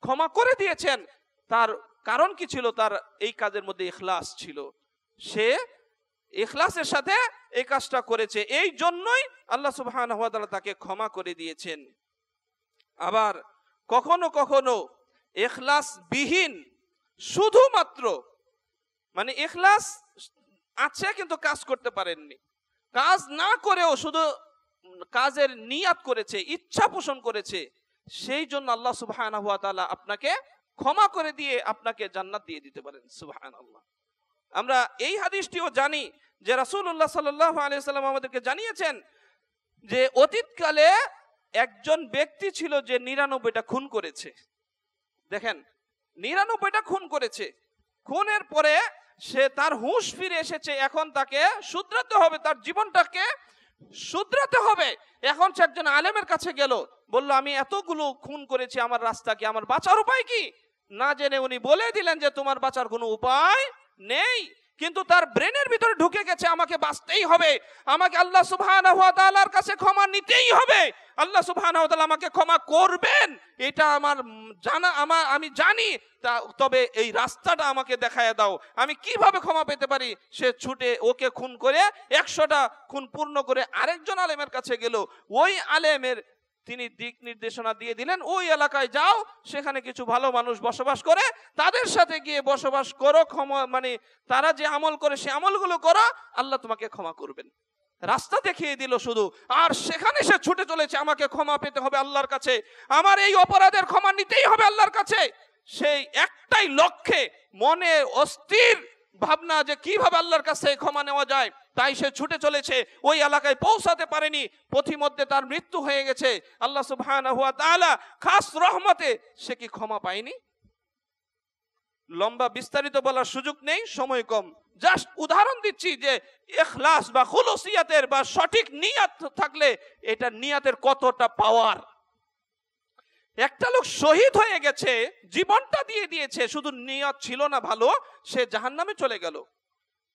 ক্ষমা করে দিয়েছেন। তার কারণ কি ছিল? তার এই কাজের মধ্যে ইখলাস ছিল, সে ইখলাসের সাথে এই কাজটা করেছে, এই জন্যই আল্লাহ সুবহানাহু ওয়া তাআলা তাকে ক্ষমা করে দিয়েছেন। আবার কখনো কখনো ইখলাস বিহীন, শুধুমাত্র ইখলাস আছে কিন্তু কাজ করতে পারেননি, কাজ না করেও শুধু কাজের নিয়াত করেছে, ইচ্ছা পোষণ করেছে, সেই জন্য আল্লাহ সুবহানাহু ওয়া তাআলা আপনাকে ক্ষমা করে দিয়ে আপনাকে জান্নাত দিয়ে দিতে পারেন। সুবহানাল্লাহ। আমরা এই হাদিসটিও জানি যে রাসূলুল্লাহ সাল্লাল্লাহু আলাইহি ওয়াসাল্লাম আমাদেরকে জানিয়েছেন যে অতীতকালে একজন ব্যক্তি ছিল যে ৯৯টা খুন করেছে। দেখেন, ৯৯টা খুন করেছে, খুনের পরে সে তার হুঁশ ফিরে এসেছে, এখন তাকে শুধরাতে হবে, তার জীবনটাকে শুধরাতে হবে। এখন সে একজন আলেমের কাছে গেল, বলল আমি এতগুলো খুন করেছি, আমার রাস্তা কি, আমার বাঁচার উপায় কি? না জেনে উনি বলে দিলেন যে তোমার বাঁচার কোনো উপায় নেই। কিন্তু তার ব্রেনের ভিতরে ঢুকে গেছে আমাকে বাঁচতেই হবে, আমাকে আল্লাহ সুবহানাহু ওয়া তাআলার কাছে ক্ষমা নিতেই হবে, আল্লাহ সুবহানাহু ওয়া তাআলা আমাকে ক্ষমা করবেন, এটা আমার জানা, আমি জানি, তবে এই রাস্তাটা আমাকে দেখায় দাও, আমি কিভাবে ক্ষমা পেতে পারি। সে ছুটে ওকে খুন করে ১০০টা খুন পূর্ণ করে আরেকজন আলেমের কাছে গেল। ওই আলেমের তিনি দিক নির্দেশনা দিয়ে দিলেন, ওই এলাকায় যাও, সেখানে কিছু ভালো মানুষ বসবাস করে, তাদের সাথে গিয়ে বসবাস করো, ক্ষমা তারা যে আমল করে সে আমলগুলো করো, আল্লাহ তোমাকে ক্ষমা করবেন। রাস্তা দেখিয়ে দিল শুধু, আর সেখানে সে ছুটে চলেছে আমাকে ক্ষমা পেতে হবে আল্লাহর কাছে, আমার এই অপরাধের ক্ষমা নিতেই হবে আল্লাহর কাছে। সেই একটাই লক্ষ্যে, মনে অস্থির ভাবনা যে কিভাবে আল্লাহর কাছে ক্ষমা নেওয়া যায়, তাই সে ছুটে চলেছে, ওই এলাকায় পৌঁছাতে পারেনি, পথিমধ্যে তার মৃত্যু হয়ে গেছে। আল্লাহ সুবহানাহু ওয়া তাআলা খাস রহমতে সে কি ক্ষমা পায়নি? লম্বা বিস্তারিত বলার সুযোগ নেই, সময় কম, জাস্ট উদাহরণ দিচ্ছি যে ইখলাস বা খুলুসিয়াতের বা সঠিক নিয়াত থাকলে এটা নিয়াতের কতটা পাওয়ার। একটা লোক শহীদ হয়ে গেছে, জীবনটা দিয়ে দিয়েছে, শুধু নিয়ত ছিল না ভালো, সে জাহান্নামে চলে গেল।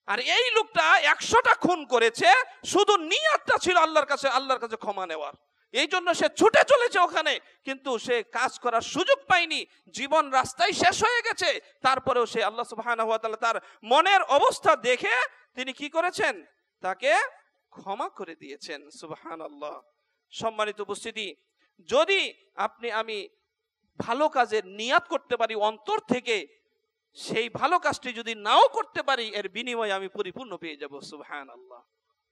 আর এই লোকটা ১০০টা খুন করেছে, শুধু নিয়তটা ছিল আল্লাহর কাছে ক্ষমা নেওয়ার, এই জন্য সে ছুটে চলেছে ওখানে, কিন্তু সে কাজ করার সুযোগ পায়নি, জীবন রাস্তায় শেষ হয়ে গেছে। তারপরেও সে আল্লাহ সুবহানাহু ওয়া তাআলা তার মনের অবস্থা দেখে তিনি কি করেছেন? তাকে ক্ষমা করে দিয়েছেন। সুবহানাল্লাহ। সম্মানিত উপস্থিতি, যদি আমি ভালো কাজের নিয়াত করতে পারি অন্তর থেকে, সেই ভালো কাজটি যদি নাও করতে পারি, এর বিনিময়ে আমি পরিপূর্ণ পেয়ে যাব। সুবহানাল্লাহ।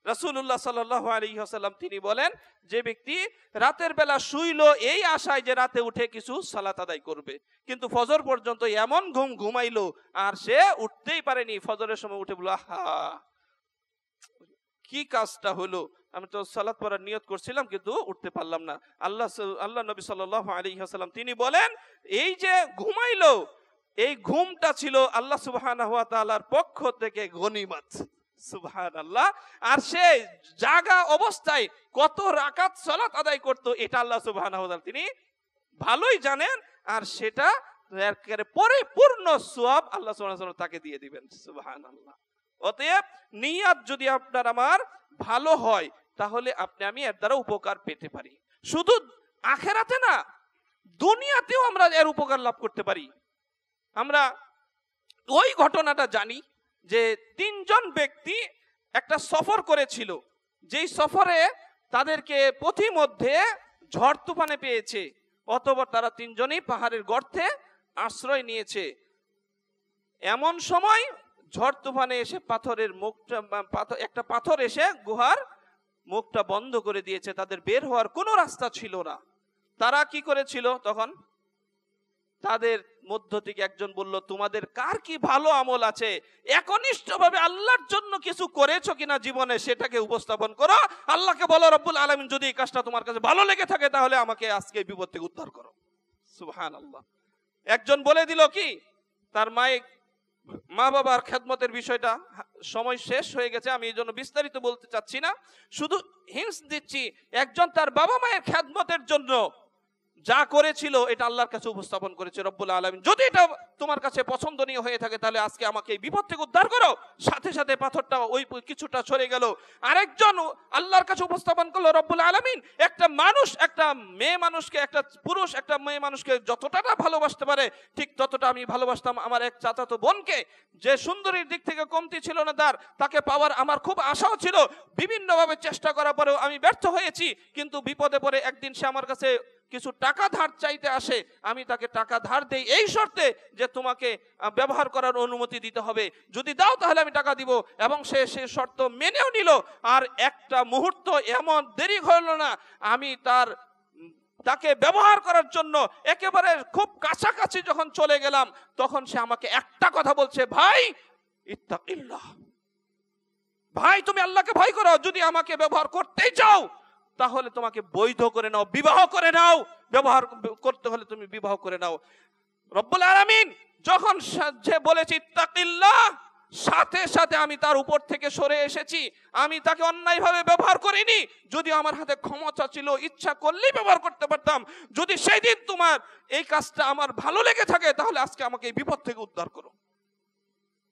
রাসূলুল্লাহ সাল্লাল্লাহু আলাইহি ওয়াসাল্লাম তিনি বলেন, যে ব্যক্তি রাতের বেলা শুইল এই আশায় যে রাতে উঠে কিছু সালাত আদায় করবে, কিন্তু ফজর পর্যন্ত এমন ঘুমাইলো আর সে উঠতেই পারেনি, ফজরের সময় উঠে বলল আহা কি কাজটা হলো, আমি তো সালাত পড়ার নিয়ত করছিলাম কিন্তু উঠতে পারলাম না। আল্লাহ নবী সাল্লাল্লাহু আলাইহি ওয়াসাল্লাম তিনি বলেন, এই যে ঘুমাইলো, এই ঘুমটা ছিল আল্লাহ সুবহানাহু ওয়া তাআলার পক্ষ থেকে গনিমত। সুবহানাল্লাহ। আর সে জাগা অবস্থায় কত রাকাত সালাত আদায় করত, এটা আল্লাহ সুবহানাহু ওয়া তাআলা তিনি ভালোই জানেন, আর সেটা পরিপূর্ণ সওয়াব আল্লাহ সুবহানাহু ওয়া তাআলা তাকে দিয়ে দিবেন। সুবহানাল্লাহ। অতএব নিয়ত যদি আপনার আমার ভালো হয়, তাহলে আমি এর দ্বারা উপকার পেতে পারি। শুধু আখিরাতে না, দুনিয়াতেও আমরা এর উপকার লাভ করতে পারি। আমরা ওই ঘটনাটা জানি যে ৩ জন ব্যক্তি একটা সফর করেছিল, যেই সফরে তাদেরকে পথিমধ্যে ঝড় তুফানে পেয়েছে, অতঃপর তারা তিনজনই পাহাড়ের গর্তে আশ্রয় নিয়েছে। এমন সময় ঝড় তুফানে এসে পাথরের মুখটা, একটা পাথর এসে গুহার মুখটা বন্ধ করে দিয়েছে, তাদের বের হওয়ার কোনো রাস্তা ছিল না। তারা কি করেছিল? তখন তাদের মধ্য থেকে একজন বলল, তোমাদের কার কি ভালো আমল আছে, একনিষ্ঠভাবে আল্লাহর জন্য কিছু করেছো কিনা জীবনে, সেটাকে উপস্থাপন করো। আল্লাহকে বলো, রব্বুল আলামিন যদি এই কাজটা তোমার কাছে ভালো লেগে থাকে তাহলে আমাকে আজকে এই বিপদ থেকে উদ্ধার করো। সুবহানাল্লাহ। একজন বলে দিল কি, তার মা বাবার খেদমতের বিষয়টা, সময় শেষ হয়ে গেছে, আমি এই জন্য বিস্তারিত বলতে চাচ্ছি না, শুধু হিন্টস দিচ্ছি। একজন তার বাবা মায়ের খেদমতের জন্য যা করেছিল এটা আল্লাহর কাছে উপস্থাপন করেছে, রব্বুল আলামিন যদি এটা তোমার কাছে পছন্দনীয় হয়ে থাকে তাহলে আজকে আমাকে এই বিপদ থেকে উদ্ধার করো। সাথে সাথে পাথরটা ওই কিছুটা সরে গেল। আরেকজন আল্লাহর কাছে উপস্থাপন করলো, রব্বুল আলামিন একটা মানুষ, একটা মেয়ে মানুষকে, একটা পুরুষ একটা মেয়ে মানুষকে যতটা ভালোবাসতে পারে ঠিক ততটা আমি ভালোবাসতাম আমার এক চাচাতো বোনকে, যে সুন্দরীর দিক থেকে কমতি ছিল না তাকে পাওয়ার আমার খুব আশাও ছিল। বিভিন্নভাবে চেষ্টা করার পরেও আমি ব্যর্থ হয়েছি, কিন্তু বিপদে পড়ে একদিন সে আমার কাছে কিছু টাকা ধার চাইতে আসে, আমি তাকে টাকা ধার দেই এই শর্তে যে তোমাকে ব্যবহার করার অনুমতি দিতে হবে, যদি দাও তাহলে আমি টাকা দিব। এবং সে শর্ত মেনেও নিল। আর একটা মুহূর্ত এমন দেরি হলো না, আমি তাকে ব্যবহার করার জন্য একেবারে খুব কাছাকাছি যখন চলে গেলাম, তখন সে আমাকে একটা কথা বলছে, ভাই ইত্তাকিল্লাহ, ভাই তুমি আল্লাহকে ভয় করো, যদি আমাকে ব্যবহার করতেই চাও তাহলে তোমাকে বৈধ করে নাও, বিবাহ করে নাও, ব্যবহার করতে হলে তুমি বিবাহ করে নাও। রব্বুল আলামিন যখন যে বলেছে ইত্তাকিল্লাহ, সাথে সাথে আমি তার উপর থেকে সরে এসেছি। আমি তাকে অন্যায়ভাবে ব্যবহার করিনি, যদি আমার হাতে ক্ষমতা ছিল ইচ্ছা করলেই ব্যবহার করতে পারতাম। যদি সেই দিন তোমার এই কাজটা আমার ভালো লেগে থাকে তাহলে আজকে আমাকে এই বিপদ থেকে উদ্ধার করো।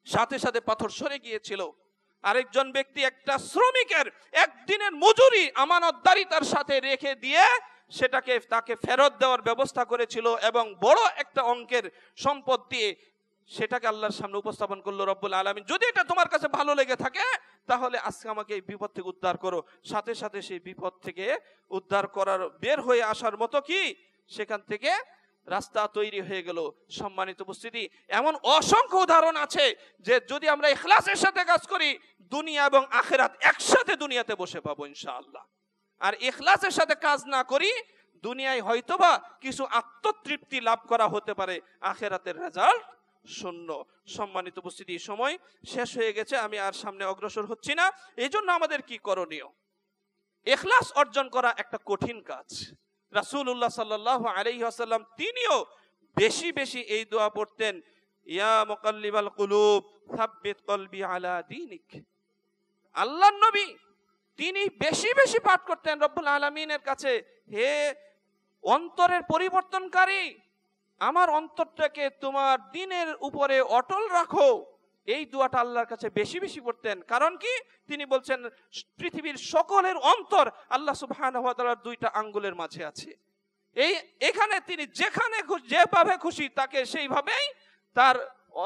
সাথে সাথে পাথর সরে গিয়েছিল। আরেকজন ব্যক্তি একটা শ্রমিকের একদিনের মজুরি আমানতদারি তার সাথে রেখে দিয়ে তাকে ফেরত দেওয়ার ব্যবস্থা করেছিল, এবং বড় একটা অঙ্কের সম্পদ দিয়ে সেটাকে আল্লাহর সামনে উপস্থাপন করলো, রব্বুল আলামিন যদি এটা তোমার কাছে ভালো লেগে থাকে তাহলে আজকে আমাকে এই বিপদ থেকে উদ্ধার করো। সাথে সাথে সেই বিপদ থেকে উদ্ধার করার, বের হয়ে আসার মতো কি সেখান থেকে রাস্তা তৈরি হয়ে গেল। সম্মানিত উপস্থিতি, এমন অসংখ্য উদাহরণ আছে যে যদি আমরা ইখলাসের সাথে কাজ করি, দুনিয়া এবং আখিরাত একসাথে দুনিয়াতে বসে পাবো ইনশাআল্লাহ। আর ইখলাসের সাথে কাজ না করি, দুনিয়ায় হয়তোবা কিছু আত্মতৃপ্তি লাভ করা হতে পারে, আখিরাতের রেজাল্ট শূন্য। সম্মানিত উপস্থিতি, সময় শেষ হয়ে গেছে, আমি আর সামনে অগ্রসর হচ্ছি না। এই জন্য আমাদের কি করণীয়? ইখলাস অর্জন করা একটা কঠিন কাজ। রাসূলুল্লাহ সাল্লাল্লাহু আলাইহি ওয়াসাল্লাম তিনিও বেশি বেশি এই দোয়া পড়তেন, ইয়া মুকাল্লিবাল কুলুব সাব্বিত কলবি আলা দীনিক। আল্লাহর নবী তিনি বেশি বেশি পাঠ করতেন রব্বুল আলামিনের কাছে, হে অন্তরের পরিবর্তনকারী, আমার অন্তরটাকে তোমার দ্বীনের উপরে অটল রাখো। এই দোয়াটা আল্লাহর কাছে বেশি বেশি পড়তেন। কারণ কি? তিনি বলছেন পৃথিবীর সকলের অন্তর আল্লাহ সুবহানাহু ওয়া তাআলার দুইটা আঙ্গুলের মাঝে আছে। এখানে তিনি যেখানে যেভাবে খুশি তাকে সেইভাবেই তার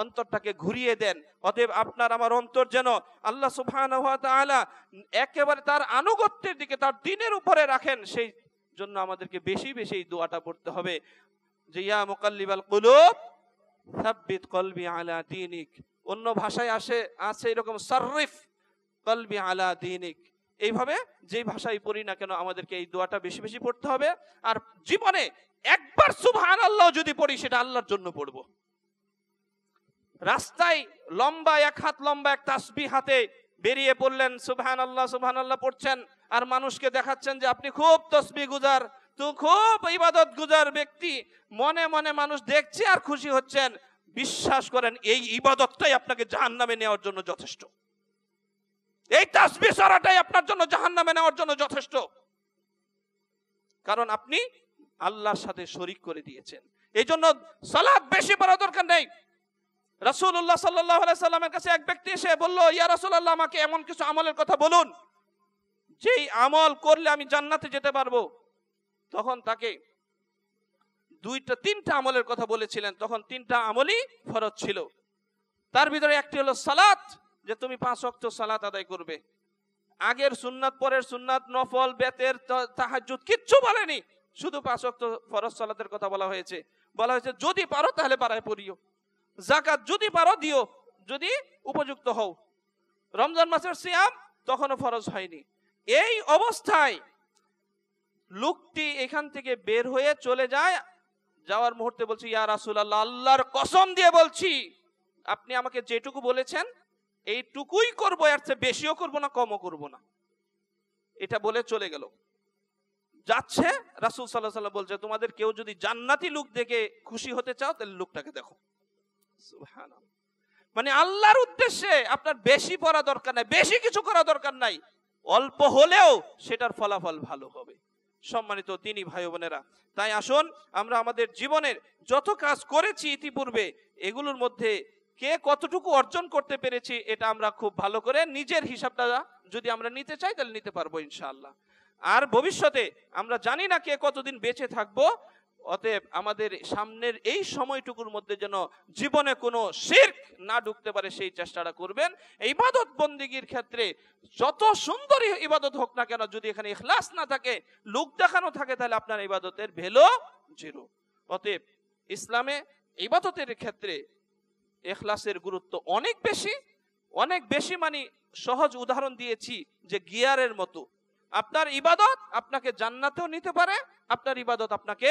অন্তরটাকে ঘুরিয়ে দেন। অতএব আপনার আমার অন্তর যেন আল্লাহ সুবহানাহু ওয়া তাআলা একেবারে তার আনুগত্যের দিকে, তার দ্বীনের উপরে রাখেন, সেই জন্য আমাদেরকে বেশি বেশি এই দোয়াটা পড়তে হবে যে ইয়া মুকাল্লিবাল কুলুব সাব্বিত কলবি আলা দীনিক। অন্য ভাষায় আছে এরকম সাররিফ কলবি আলা দীনিক। এইভাবে যেই ভাষায় পড়ি না কেন আমাদেরকে এই দোয়াটা বেশি বেশি পড়তে হবে। আর জীবনে একবার সুবহানাল্লাহ যদি পড়ি সেটা আল্লাহর জন্য পড়বো। রাস্তায় লম্বা এক হাত লম্বা এক তাসবিহ হাতে বেরিয়ে পড়লেন, সুবহানাল্লাহ সুবহানাল্লাহ পড়ছেন, আর মানুষকে দেখাচ্ছেন যে আপনি খুব তাসবিহ গুজার, তো খুব ইবাদত গুজার ব্যক্তি, মনে মনে মানুষ দেখছে আর খুশি হচ্ছেন। বিশ্বাস করেন এই ইবাদতটাই আপনাকে জাহান্নামে নেওয়ার জন্য যথেষ্ট। এই তাসবিহ সারাটাই আপনার জন্য জাহান্নামে নেওয়ার জন্য যথেষ্ট। কারণ আপনি আল্লাহর সাথে শরীক করে দিয়েছেন। এই জন্য সালাত বেশি পড়া দরকার নেই। রাসূলুল্লাহ সাল্লাল্লাহু আলাইহি সাল্লামের কাছে এক ব্যক্তি এসে বলল, ইয়া রাসূলুল্লাহ, আমাকে এমন কিছু আমলের কথা বলুন যেই আমল করলে আমি জান্নাতে যেতে পারবো। তখন তাকে তিনটা আমলের কথা বলেছিলেন। তখন তিনটা আমলই ফরজ ছিল। তার ভিতরে একটি হলো সালাত, যে তুমি 5 ওয়াক্ত সালাত আদায় করবে। আগের সুন্নাত, পরের সুন্নাত, নফল, বেতের, তাহাজ্জুদ কিচ্ছু বলেনি, শুধু 5 ওয়াক্ত ফরজ সালাতের কথা বলা হয়েছে। বলা হয়েছে যদি পারো তাহলে পাড়ায় পড়িও, যাকাত যদি পারো দিও, যদি উপযুক্ত হও। রমজান মাসের সিয়াম তখনও ফরজ হয়নি। এই অবস্থায় লোকটি এখান থেকে বের হয়ে চলে যায়। যাওয়ার মুহূর্তে বলছি, ইয়া রাসূলুল্লাহ, আল্লাহর কসম দিয়ে বলছি আপনি আমাকে যেটুকু বলেছেন এইটুকুই করবো, এর চেয়ে বেশিও করবো না, কমও করবো না। এটা বলে চলে গেল। যাচ্ছে, রাসূল সাল্লাল্লাহু আলাইহি ওয়াসাল্লাম বলছে, তোমাদের কেউ যদি জান্নাতি লোক দেখে খুশি হতে চাও তাহলে লোকটাকে দেখো। সুবহানাল্লাহ। মানে আল্লাহর উদ্দেশ্যে আপনার বেশি পড়া দরকার নাই, বেশি কিছু করা দরকার নাই, অল্প হলেও সেটার ফলাফল ভালো হবে। সম্মানিত দিনী ভাই বোনেরা, তাই আসুন আমরা আমাদের জীবনের যত কাজ করেছি ইতিপূর্বে এগুলোর মধ্যে কে কতটুকু অর্জন করতে পেরেছি এটা আমরা খুব ভালো করে নিজের হিসাবটা যদি আমরা নিতে চাই তাহলে নিতে পারবো ইনশাআল্লাহ। আর ভবিষ্যতে আমরা জানি না কে কতদিন বেঁচে থাকবো, অতএব আমাদের সামনের এই সময়টুকুর মধ্যে যেন জীবনে কোনো শিরক না ঢুকতে পারে সেই চেষ্টাটা করবেন। ইবাদত বন্দেগীর ক্ষেত্রে যত সুন্দরই ইবাদত হোক না কেন, যদি এখানে ইখলাস না থাকে, লোক দেখানো থাকে, তাহলে আপনার ইবাদতের ভ্যালু জিরো। অতএব ইসলামে ইবাদতের ক্ষেত্রে ইখলাসের গুরুত্ব অনেক বেশি, অনেক বেশি। মানে সহজ উদাহরণ দিয়েছি যে গিয়ারের মতো, আপনার ইবাদত আপনাকে জান্নাতেও নিতে পারে, আপনার ইবাদত আপনাকে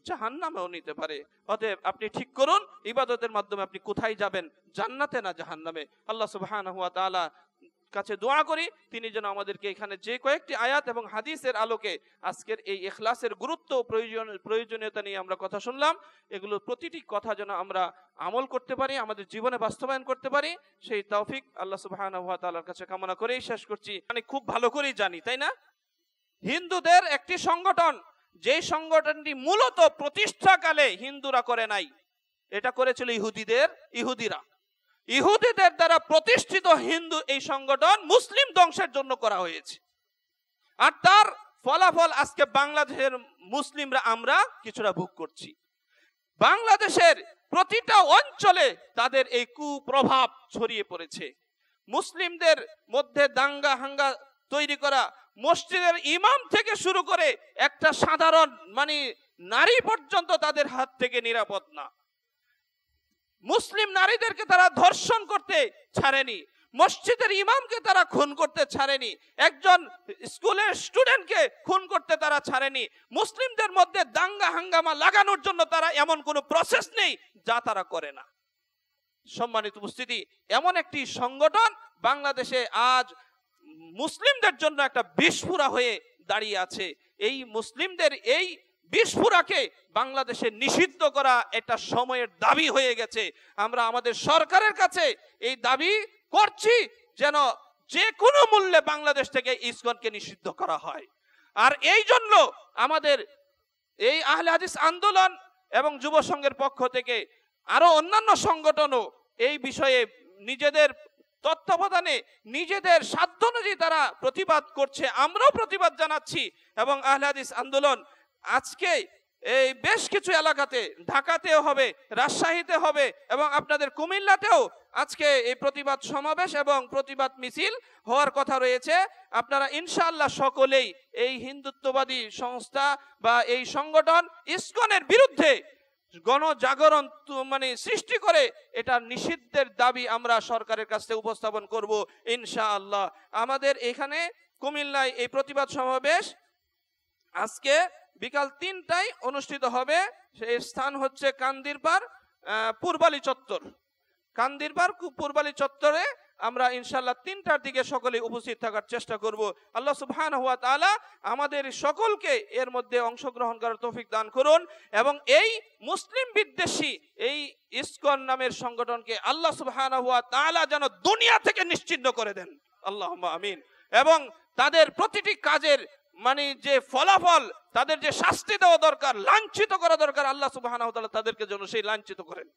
জাহান্নামেও নিতে পারে। অতএব আপনি ঠিক করুন ইবাদতের মাধ্যমে আপনি কোথায় যাবেন, জান্নাতে না জাহান্নামে। আল্লাহ সুবহানাহু ওয়া তাআলা কাছে দোয়া করি তিনি যেন আমাদেরকে এখানে যে কয়েকটি আয়াত এবং হাদিসের আলোকে আজকের এই ইখলাসের গুরুত্ব প্রয়োজনীয়তা নিয়ে আমরা কথা শুনলাম, এগুলো প্রতিটি কথা যেন আমরা আমল করতে পারি, আমাদের জীবনে বাস্তবায়ন করতে পারি, সেই তৌফিক আল্লাহ সুবহানাহু ওয়া তাআলার কাছে কামনা করেই শেষ করছি। মানে খুব ভালো করেই জানি, তাই না, হিন্দুদের একটি সংগঠন, যে সংগঠনটি মূলত প্রতিষ্ঠাকালে হিন্দুরা করে নাই, এটা করেছিল ইহুদিরা। ইহুদিদের দ্বারা প্রতিষ্ঠিত হিন্দু এই সংগঠন মুসলিম ধ্বংসের জন্য করা হয়েছে। আর তার ফলাফল আজকে বাংলাদেশের মুসলিমরা আমরা কিছুটা ভোগ করছি। বাংলাদেশের প্রতিটা অঞ্চলে তাদের এই কুপ্রভাব ছড়িয়ে পড়েছে। মুসলিমদের মধ্যে দাঙ্গা হাঙ্গা তৈরি করা, মসজিদের ইমাম থেকে শুরু করে একটা সাধারণ মানে নারী পর্যন্ত তাদের হাত থেকে নিরাপদ না। মুসলিম নারীদেরকে তারা ধর্ষণ করতে ছাড়েনি, মসজিদের ইমামকে তারা খুন করতে ছাড়েনি, একজন স্কুলের স্টুডেন্টকে খুন করতে তারা ছাড়েনি। মুসলিমদের মধ্যে দাঙ্গা হাঙ্গামা লাগানোর জন্য তারা এমন কোনো প্রসেস নেই যা তারা করে না। সম্মানিত উপস্থিতি, এমন একটি সংগঠন বাংলাদেশে আজ মুসলিমদের জন্য একটা বিস্ফোরা হয়ে দাঁড়িয়ে আছে। এই মুসলিমদের এই বিস্ফোরাকে বাংলাদেশে নিষিদ্ধ করা এটা সময়ের দাবি হয়ে গেছে। আমরা আমাদের সরকারের কাছে এই দাবি করছি যেন যে কোনো মূল্যে বাংলাদেশ থেকে ইসকনকে নিষিদ্ধ করা হয়। আর এই জন্য আমাদের এই আহলে হাদিস আন্দোলন এবং যুব সংঘের পক্ষ থেকে আরো অন্যান্য সংগঠনও এই বিষয়ে নিজেদের তত্ত্বাবধানে নিজেদের সাধ্য অনুযায়ী তারা প্রতিবাদ করছে, আমরাও প্রতিবাদ জানাচ্ছি। এবং আহলে হাদিস আন্দোলন আজকে এই বেশ কিছু এলাকাতে, ঢাকাতেও হবে, রাজশাহীতে হবে এবং আপনাদের কুমিল্লাতেও আজকে এই প্রতিবাদ সমাবেশ এবং প্রতিবাদ মিছিল হওয়ার কথা রয়েছে। আপনারা ইনশাআল্লাহ সকলেই এই হিন্দুত্ববাদী সংস্থা বা এই সংগঠন ইসকনের বিরুদ্ধে গণজাগরণ মানে সৃষ্টি করে এটা নিষিদ্ধের দাবি আমরা সরকারের কাছে উপস্থাপন করব ইনশাআল্লাহ। আমাদের এখানে কুমিল্লায় এই প্রতিবাদ সমাবেশ আজকে বিকাল 3টায় অনুষ্ঠিত হবে। সেই স্থান হচ্ছে কান্দিরপাড় পূর্বালী চত্বর। কান্দিরপাড় পূর্বালী চত্বরে আমরা ইনশাআল্লাহ 3টার দিকে সকলে উপস্থিত থাকার চেষ্টা করব। আল্লাহ সুবহানাহু ওয়া তাআলা আমাদের সকলকে এর মধ্যে অংশগ্রহণ করার তৌফিক দান করুন এবং এই মুসলিম বিদ্বেষী এই ইসকন নামের সংগঠনকে আল্লাহ সুবহানাহু ওয়া তাআলা যেন দুনিয়া থেকে নিশ্চিহ্ন করে দেন, আল্লাহুম্মা আমিন। এবং তাদের প্রতিটি কাজের মানে যে ফলাফল, তাদের যে শাস্তি দেওয়া দরকার, লাঞ্ছিত করা দরকার, আল্লাহ সুবহানাহু ওয়া তাআলা তাদেরকে যেন সেই লাঞ্ছিত করেন।